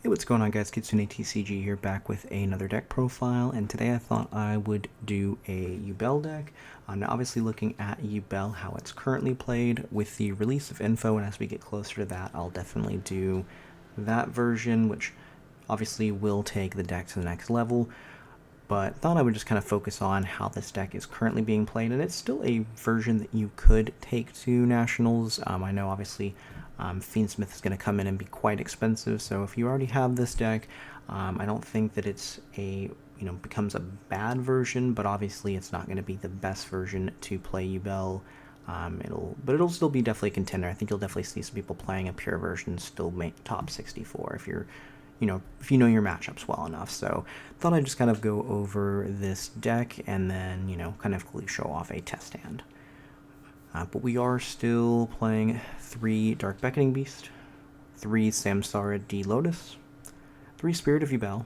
Hey, what's going on, guys? KitsuneTCG here, back with another deck profile, and today I thought I would do a Yubel deck. Now, obviously looking at Yubel, how it's currently played, with the release of info, and as we get closer to that, I'll definitely do that version, which obviously will take the deck to the next level, but thought I would just kind of focus on how this deck is currently being played, and it's still a version that you could take to Nationals. I know, obviously, Fiendsmith is going to come in and be quite expensive, so if you already have this deck, I don't think that it's becomes a bad version, but obviously it's not going to be the best version to play Yubel. It'll still be definitely a contender. I think you'll definitely see some people playing a pure version still make top 64 if you know your matchups well enough. So thought I'd just kind of go over this deck and then, kind of show off a test hand. But we are still playing 3 Dark Beckoning Beast, 3 Samsara D Lotus, 3 Spirit of Yubel,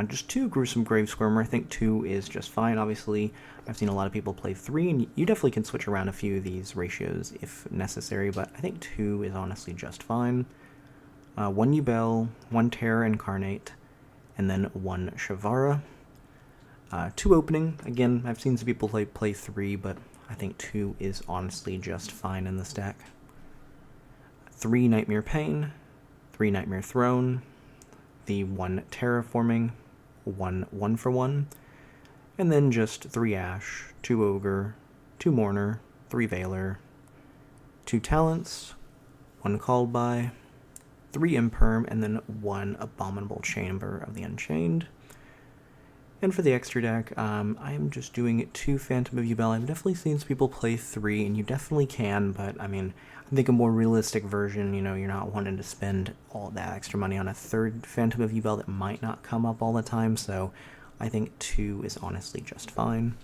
just 2 Gruesome Grave Squirmer. I think 2 is just fine. Obviously, I've seen a lot of people play 3, and you definitely can switch around a few of these ratios if necessary, but I think 2 is honestly just fine. 1 Yubel, 1 Terror Incarnate, and then 1 Shavara. 2 Opening. Again, I've seen some people play 3, but I think 2 is honestly just fine in this deck. 3 Nightmare Pain, 3 Nightmare Throne, the 1 Terraforming, 1 1-for-1, and then just 3 Ash, 2 Ogre, 2 Mourner, 3 Veiler, 2 Talents, 1 Called By, 3 Imperm, and then 1 Abominable Chamber of the Unchained. And for the extra deck, I am just doing 2 Phantom of Yubel. I've definitely seen some people play 3, and you definitely can, but I mean, I think a more realistic version, you're not wanting to spend all that extra money on a 3rd Phantom of Yubel that might not come up all the time, so I think 2 is honestly just fine.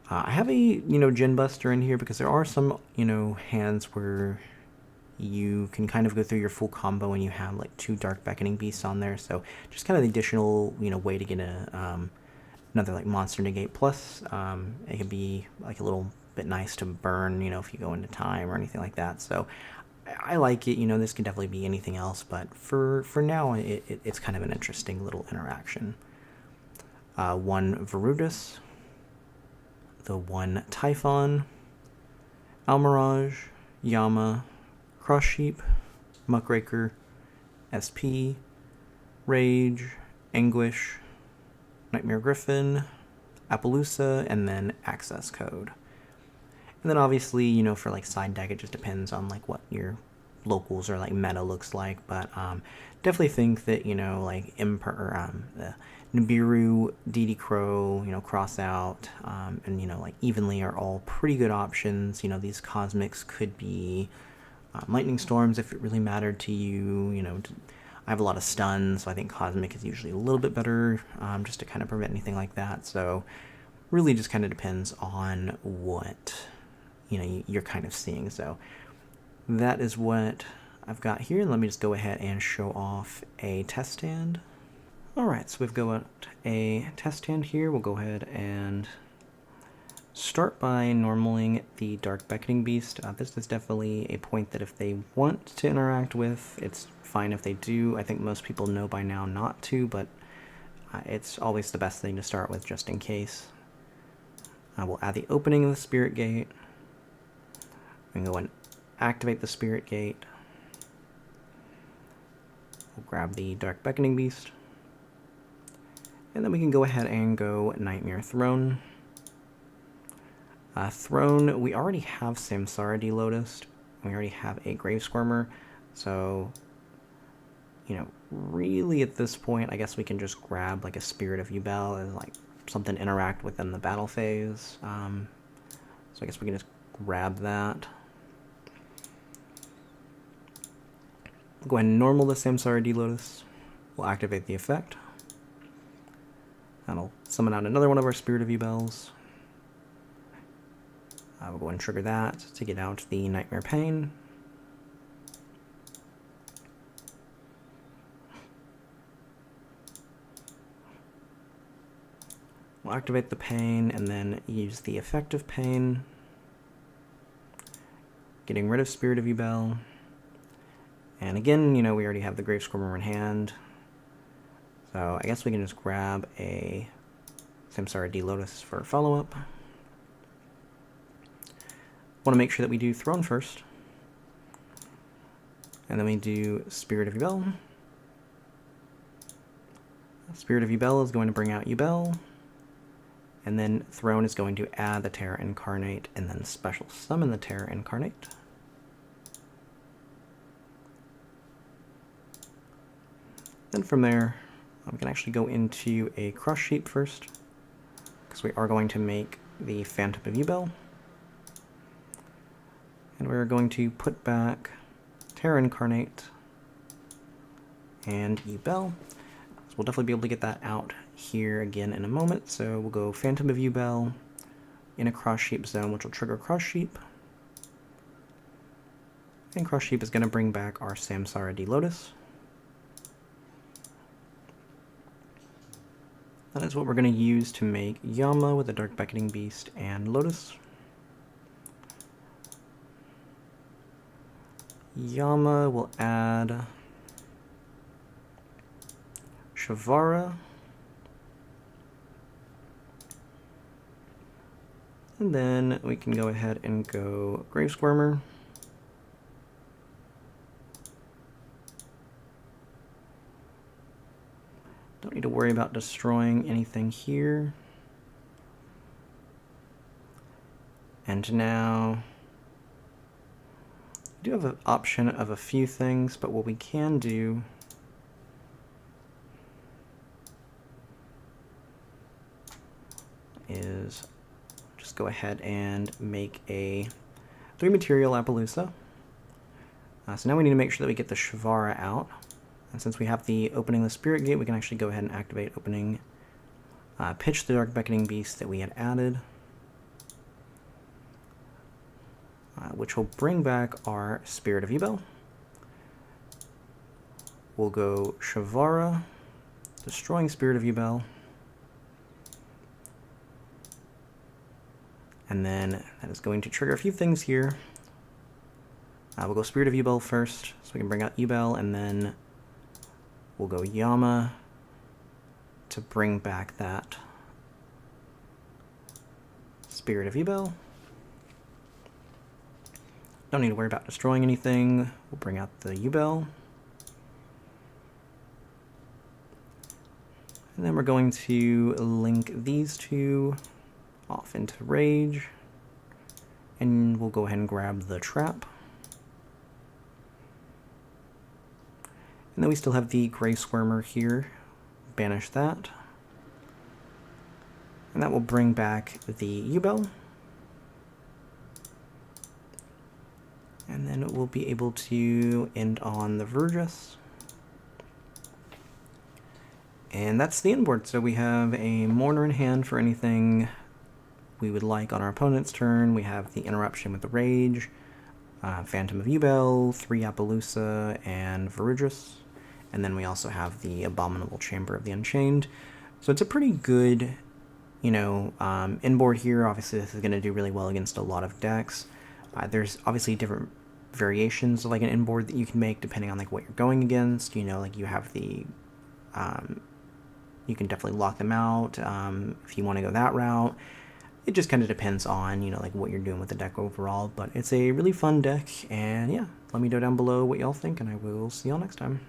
I have a, Gin Buster in here because there are some, hands where you can kind of go through your full combo and you have like 2 Dark Beckoning Beasts on there, so just kind of the additional way to get another like monster negate. Plus it can be like a little bit nice to burn if you go into time or anything like that, so I like it. This can definitely be anything else, but for now it's kind of an interesting little interaction. 1 Varudus, the 1 Typhon, Almirage, Yama, Cross Sheep, Muckraker, SP, Rage, Anguish, Nightmare Griffin, Appaloosa, and then Access Code. And then obviously, for like side deck, it just depends on like what your locals or like meta looks like, but definitely think that like the Nibiru, DD Crow, Cross Out, and like Evenly are all pretty good options. These Cosmics could be Lightning Storms if it really mattered to you. I have a lot of stuns, so I think Cosmic is usually a little bit better, just to kind of prevent anything like that. So really just kind of depends on what you're kind of seeing. So that is what I've got here. Let me just go ahead and show off a test stand. Alright, so we've got a test stand here. We'll go ahead and start by normaling the Dark Beckoning Beast. This is definitely a point that if they want to interact with, it's fine if they do. I think most people know by now not to, but it's always the best thing to start with just in case. We'll add the opening of the Spirit Gate. We can go and activate the Spirit Gate. We'll grab the Dark Beckoning Beast. And then we can go ahead and go Nightmare Throne. Throne, we already have Samsara D Lotus. We already have a Grave Squirmer. So, really at this point, I guess we can just grab like a Spirit of Yubel and like something interact within the battle phase. So I guess we can just grab that. Go ahead and normal the Samsara D Lotus. We'll activate the effect. That'll summon out another one of our Spirit of Yubels. We'll go and trigger that to get out the Nightmare Pain. We'll activate the Pain and then use the effect of Pain. Getting rid of Spirit of Yubel. And again, you know, we already have the Grave Squirmer in hand. So I guess we can just grab a Samsara D Lotus for follow-up. Want to make sure that we do Throne first. And then we do Spirit of Yubel. Spirit of Yubel is going to bring out Yubel. And then Throne is going to add the Terra Incarnate and then special summon the Terra Incarnate. Then from there, we can actually go into a Crush Sheep first, because we are going to make the Phantom of Yubel. And we're going to put back Terra Incarnate and Yubel. So we'll definitely be able to get that out here again in a moment. So we'll go Phantom of Yubel in a Cross Sheep zone, which will trigger Cross Sheep. And Cross Sheep is going to bring back our Samsara D Lotus. That is what we're going to use to make Yama with the Dark Beckoning Beast and Lotus. Yama will add Shavara. And then we can go ahead and go Grave Squirmer. Don't need to worry about destroying anything here. And now, we do have an option of a few things, but what we can do is just go ahead and make a 3-material Appaloosa. So now we need to make sure that we get the Shavara out. And since we have the opening the Spirit Gate, we can actually go ahead and activate opening, pitch the Dark Beckoning Beast that we had added, which will bring back our Spirit of Yubel. We'll go Shavara, destroying Spirit of Yubel. And then that is going to trigger a few things here. We'll go Spirit of Yubel first, so we can bring out Yubel, and then we'll go Yama to bring back that Spirit of Yubel. Don't need to worry about destroying anything. We'll bring out the Yubel. And then we're going to link these two off into Rage. And we'll go ahead and grab the Trap. And then we still have the Grey Squirmer here. Banish that. And that will bring back the Yubel. And then we'll be able to end on the Vergis. And that's the end board. So we have a Mourner in hand for anything we would like on our opponent's turn. We have the Interruption with the Rage, Phantom of Yubel, 3 Appaloosa, and Vergis. And then we also have the Abominable Chamber of the Unchained. So it's a pretty good, you know, inboard here. Obviously, this is going to do really well against a lot of decks. There's obviously different variations of like an inboard that you can make depending on like what you're going against. You know, like you have the, you can definitely lock them out if you want to go that route. It just kind of depends on, you know, like what you're doing with the deck overall. But it's a really fun deck, and yeah, let me know down below what y'all think, and I will see y'all next time.